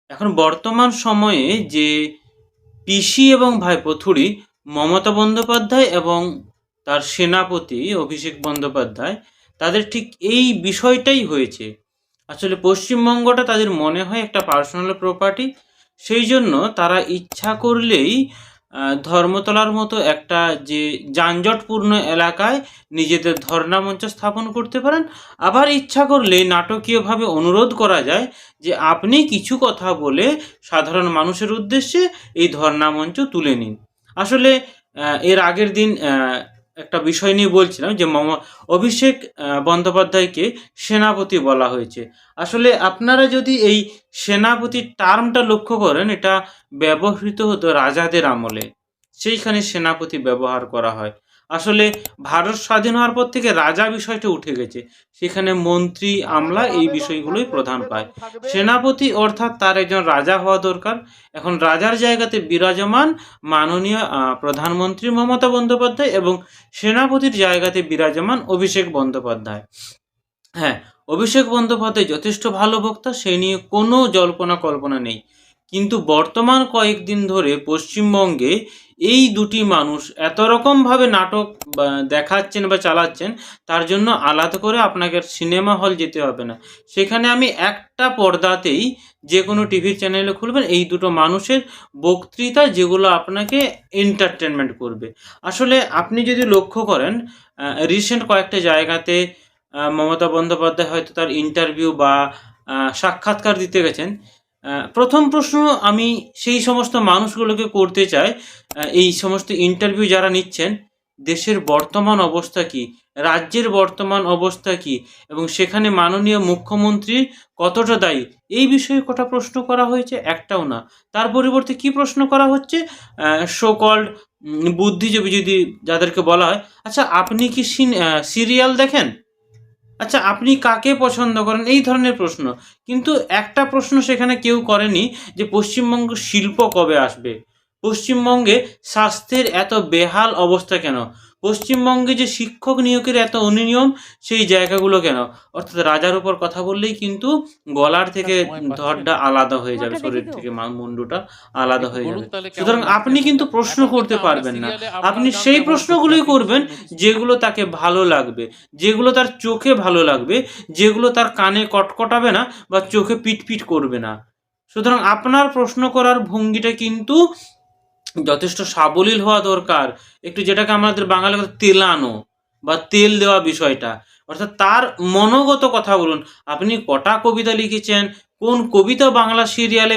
এখন বর্তমান সময়ে যে পিসি এবং ভাইপোথুড়ি মমতা বন্দ্যোপাধ্যায় এবং তার সেনাপতি অভিষেক বন্দ্যোপাধ্যায় তাদের ঠিক এই বিষয়টাই হয়েছে। আসলে পশ্চিমবঙ্গটা তাদের মনে হয় একটা পার্সোনাল প্রপার্টি, সেই জন্য তারা ইচ্ছা করলেই ধর্মতলার মতো একটা যে যানজটপূর্ণ এলাকায় নিজেদের ধর্ণা মঞ্চ স্থাপন করতে পারেন। আবার ইচ্ছা করলে নাটকীয়ভাবে অনুরোধ করা যায় যে আপনি কিছু কথা বলে সাধারণ মানুষের উদ্দেশ্যে এই ধর্ণা মঞ্চ তুলে নিন। আসলে এর আগের দিন একটা বিষয় নিয়ে বলছিলাম যে অভিষেক বন্দ্যোপাধ্যায়কে সেনাপতি বলা হয়েছে। আসলে আপনারা যদি এই সেনাপতি টার্মটা লক্ষ্য করেন, এটা ব্যবহৃত হতো রাজাদের আমলে, সেইখানে সেনাপতি ব্যবহার করা হয়। আসলে ভারত স্বাধীন হওয়ার পর থেকে রাজা বিষয়টা উঠে গেছে, সেখানে মন্ত্রী আমলা এই বিষয়গুলোই প্রধান পায়। সেনাপতি অর্থাৎ তার একজন রাজা হওয়া দরকার। এখন রাজার জায়গাতে বিরাজমান মাননীয় প্রধানমন্ত্রী মমতা বন্দ্যোপাধ্যায় এবং সেনাপতির জায়গাতে বিরাজমান অভিষেক বন্দ্যোপাধ্যায়। হ্যাঁ, অভিষেক বন্দ্যোপাধ্যায় যথেষ্ট ভালো বক্তা, সেই নিয়ে কোনো জল্পনা কল্পনা নেই। কিন্তু বর্তমান কয়েকদিন ধরে পশ্চিমবঙ্গে এই দুটি মানুষ এত রকমভাবে নাটক দেখাচ্ছেন বা চালাচ্ছেন, তার জন্য আলাদা করে আপনাকে সিনেমা হল যেতে হবে না। সেখানে আমি একটা পর্দাতেই যে কোনো টিভির চ্যানেলে খুলবেন এই দুটো মানুষের বক্তৃতা, যেগুলো আপনাকে এন্টারটেনমেন্ট করবে। আসলে আপনি যদি লক্ষ্য করেন, রিসেন্ট কয়েকটা জায়গাতে মমতা বন্দ্যোপাধ্যায় হয়তো তার ইন্টারভিউ বা সাক্ষাৎকার দিতে গেছেন। প্রথম প্রশ্ন আমি সেই সমস্ত মানুষগুলোকে করতে চাই, এই সমস্ত ইন্টারভিউ যারা নিচ্ছেন, দেশের বর্তমান অবস্থা কী, রাজ্যের বর্তমান অবস্থা কী, এবং সেখানে মাননীয় মুখ্যমন্ত্রীর কতটা দায়ী, এই বিষয়ে কটা প্রশ্ন করা হয়েছে? একটাও না। তার পরিবর্তে কি প্রশ্ন করা হচ্ছে? সো কল্ড বুদ্ধিজীবী যদি যাদেরকে বলা হয়, আচ্ছা আপনি কি সিরিয়াল দেখেন? আচ্ছা আপনি কাকে পছন্দ করেন? এই ধরনের প্রশ্ন। কিন্তু একটা প্রশ্ন সেখানে কেউ করেনি যে পশ্চিমবঙ্গ শিল্প কবে আসবে? পশ্চিমবঙ্গে স্বাস্থ্যের এত বেহাল অবস্থা কেন? পশ্চিমবঙ্গে যে শিক্ষক নিয়োগের এত অনিয়ম, সেই জায়গাগুলো কেন? অর্থাৎ রাজার উপর কথা বললেই কিন্তু গলার থেকে ধড়টা আলাদা হয়ে যাবে, শরীর থেকে মুন্ডুটা আলাদা হয়ে যাবে। সুতরাং আপনি কিন্তু প্রশ্ন করতে পারবেন না। আপনি সেই প্রশ্নগুলোই করবেন যেগুলো তাকে ভালো লাগবে, যেগুলো তার চোখে ভালো লাগবে, যেগুলো তার কানে কটকটাবে না বা চোখে পিটপিট করবে না। সুতরাং আপনার প্রশ্ন করার ভঙ্গিটা কিন্তু যথেষ্ট সাবলীল হওয়া দরকার। একটু যেটাকে আমাদের বাঙালি কথা তেলানো বা তেল দেওয়া বিষয়টা, অর্থাৎ তার মনোগত কথা বলুন। আপনি কটা কবিতা লিখেছেন, কোন কবিতা বাংলা সিরিয়ালে